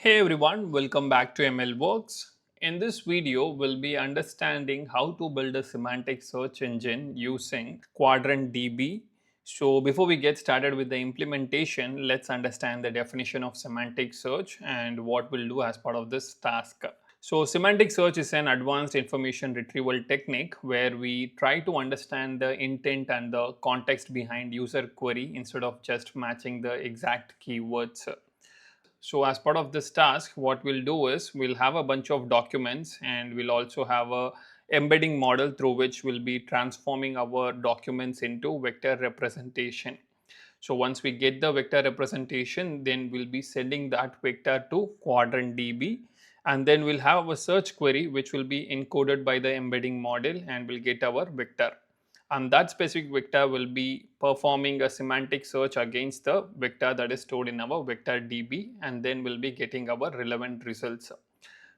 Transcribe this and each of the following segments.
Hey everyone, welcome back to ML Works. In this video, we'll be understanding how to build a semantic search engine using Qdrant DB. So before we get started with the implementation, let's understand the definition of semantic search and what we'll do as part of this task. So semantic search is an advanced information retrieval technique where we try to understand the intent and the context behind user query instead of just matching the exact keywords. So as part of this task, what we'll do is we'll have a bunch of documents and we'll also have a embedding model through which we'll be transforming our documents into vector representation. So once we get the vector representation, then we'll be sending that vector to Qdrant DB, and then we'll have a search query which will be encoded by the embedding model and we'll get our vector. And that specific vector will be performing a semantic search against the vector that is stored in our vector DB, and then we'll be getting our relevant results.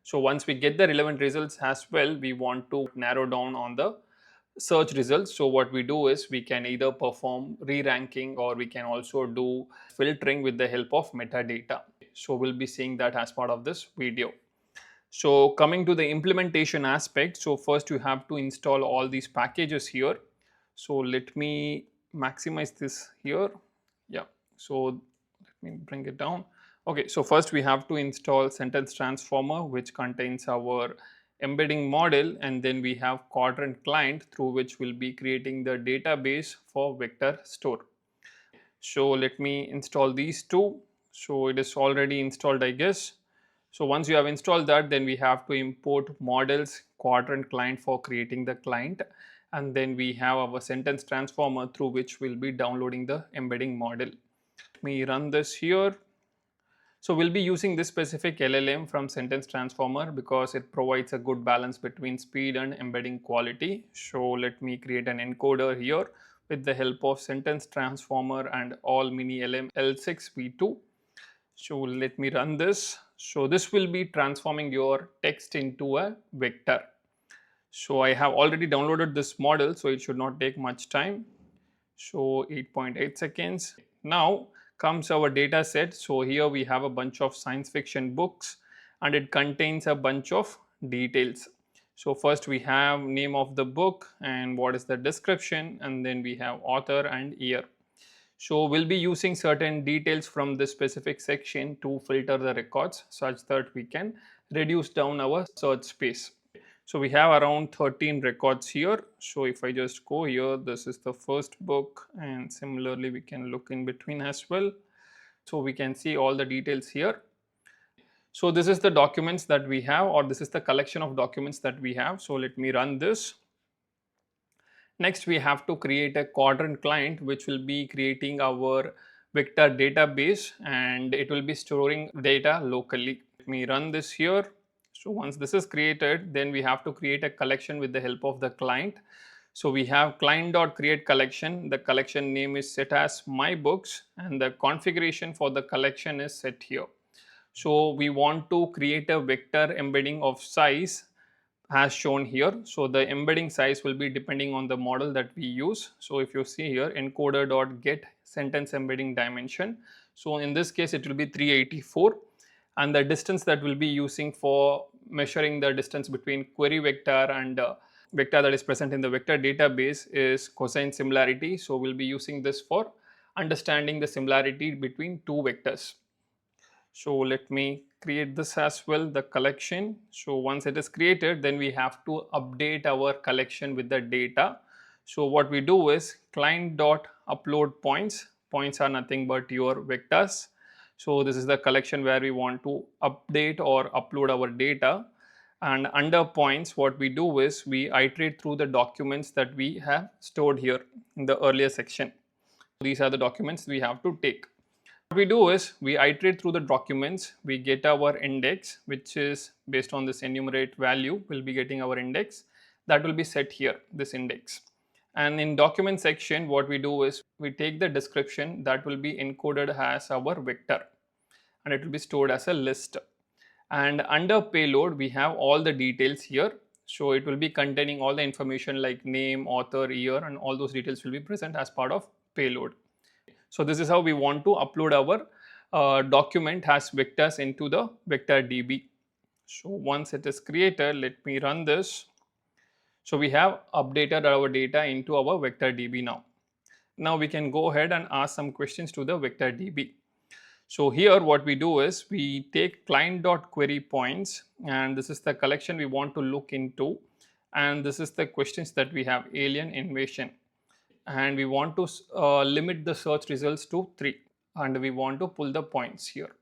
So once we get the relevant results as well, we want to narrow down on the search results. So what we do is we can either perform re-ranking or we can also do filtering with the help of metadata. So we'll be seeing that as part of this video. So coming to the implementation aspect, so first you have to install all these packages here. So let me maximize this here. Yeah, so let me bring it down. Okay, so first we have to install sentence transformer, which contains our embedding model, and then we have Qdrant client through which we'll be creating the database for vector store. So let me install these two. So it is already installed, I guess. So once you have installed that, then we have to import models Qdrant client for creating the client, and then we have our sentence transformer through which we'll be downloading the embedding model. Let me run this here. So we'll be using this specific LLM from sentence transformer because it provides a good balance between speed and embedding quality. So let me create an encoder here with the help of sentence transformer and all mini LM L6 v2. So let me run this. So this will be transforming your text into a vector. So I have already downloaded this model, so it should not take much time. So 8.8 seconds. Now comes our data set. So here we have a bunch of science fiction books and it contains a bunch of details. So first we have name of the book and what is the description, and then we have author and year. So we'll be using certain details from this specific section to filter the records such that we can reduce down our search space. So we have around 13 records here. So if I just go here, this is the first book, and similarly we can look in between as well. So we can see all the details here. So this is the documents that we have, or this is the collection of documents that we have. So let me run this. Next, we have to create a Qdrant client which will be creating our vector database and it will be storing data locally. Let me run this here. So once this is created, then we have to create a collection with the help of the client. So we have client.create collection. The collection name is set as my books and the configuration for the collection is set here. So we want to create a vector embedding of size as shown here. So the embedding size will be depending on the model that we use. So if you see here, encoder.get sentence embedding dimension. So in this case, it will be 384. And the distance that we'll be using for measuring the distance between query vector and vector that is present in the vector database is cosine similarity. So we'll be using this for understanding the similarity between two vectors. So let me create this as well, the collection. So once it is created, then we have to update our collection with the data. So what we do is client.upload points. Points are nothing but your vectors. So this is the collection where we want to update or upload our data. And under points, what we do is we iterate through the documents that we have stored here in the earlier section. These are the documents we have to take. What we do is we iterate through the documents, we get our index, which is based on this enumerate value, we'll be getting our index that will be set here, this index. And in document section, what we do is we take the description that will be encoded as our vector and it will be stored as a list. And under payload, we have all the details here. So it will be containing all the information like name, author, year, and all those details will be present as part of payload. So this is how we want to upload our document has vectors into the vector DB. So once it is created, let me run this. So we have updated our data into our vector DB now. Now we can go ahead and ask some questions to the vector DB. So here what we do is we take client.query points, and this is the collection we want to look into, and this is the questions that we have: alien invasion, and we want to limit the search results to 3, and we want to pull the points here.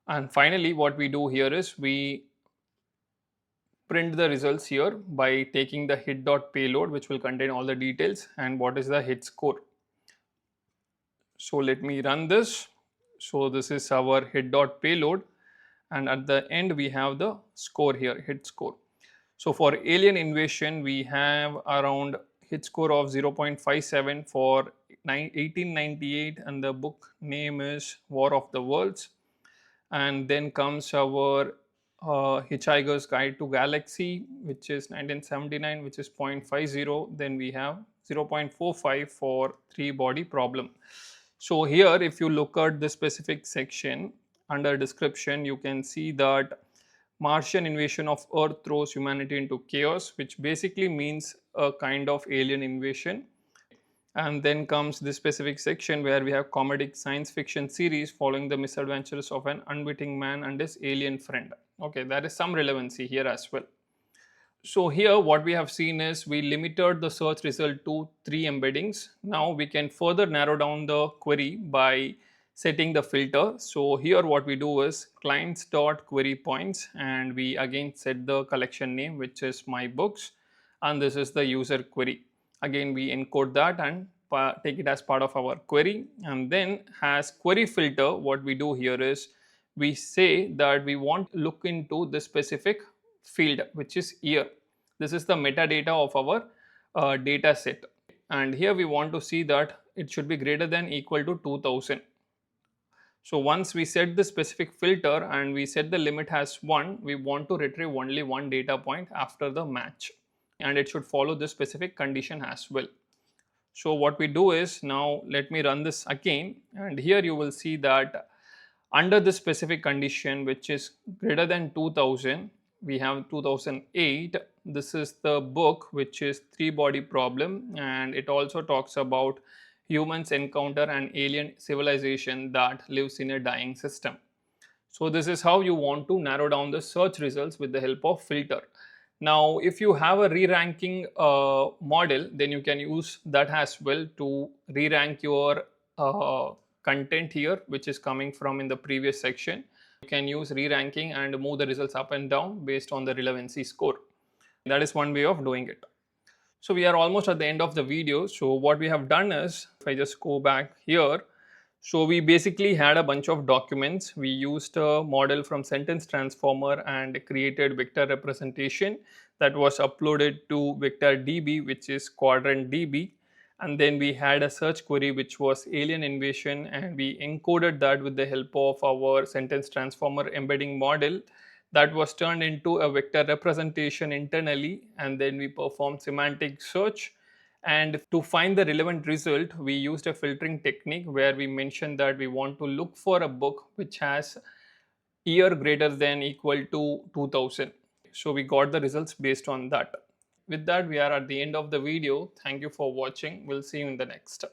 And finally what we do here is we print the results here by taking the hit.payload, which will contain all the details and what is the hit score. So let me run this. So this is our hit.payload, and at the end we have the score here, hit score. So for alien invasion we have around hit score of 0.57 for 1898, and the book name is War of the Worlds. And then comes our Hitchhiker's Guide to Galaxy, which is 1979, which is 0.50. Then we have 0.45 for 3-body problem. So here if you look at the specific section under description, you can see that Martian invasion of Earth throws humanity into chaos, which basically means a kind of alien invasion. And then comes this specific section where we have comedic science fiction series following the misadventures of an unwitting man and his alien friend. Okay, there is some relevancy here as well. So here what we have seen is we limited the search result to 3 embeddings. Now we can further narrow down the query by setting the filter. So here what we do is clients.query points, and we again set the collection name, which is my books, and this is the user query. Again we encode that and take it as part of our query. And then as query filter, what we do here is we say that we want to look into this specific field, which is year. This is the metadata of our data set, and here we want to see that it should be greater than equal to 2000. So once we set the specific filter and we set the limit as 1, we want to retrieve only 1 data point after the match, and it should follow this specific condition as well. So what we do is, now let me run this again, and here you will see that under this specific condition, which is greater than 2000, we have 2008. This is the book, which is 3-body problem, and it also talks about humans encounter an alien civilization that lives in a dying system. So this is how you want to narrow down the search results with the help of filter. Now if you have a re-ranking model, then you can use that as well to re-rank your content here, which is coming from in the previous section. You can use re-ranking and move the results up and down based on the relevancy score. That is one way of doing it. So we are almost at the end of the video. So what we have done is, if I just go back here, so we basically had a bunch of documents. We used a model from sentence transformer and created vector representation that was uploaded to vector DB, which is Qdrant DB. And then we had a search query which was alien invasion, and we encoded that with the help of our sentence transformer embedding model. That was turned into a vector representation internally, and then we performed semantic search. And to find the relevant result, we used a filtering technique where we mentioned that we want to look for a book which has year greater than equal to 2000. So we got the results based on that. With that, we are at the end of the video. Thank you for watching. We'll see you in the next.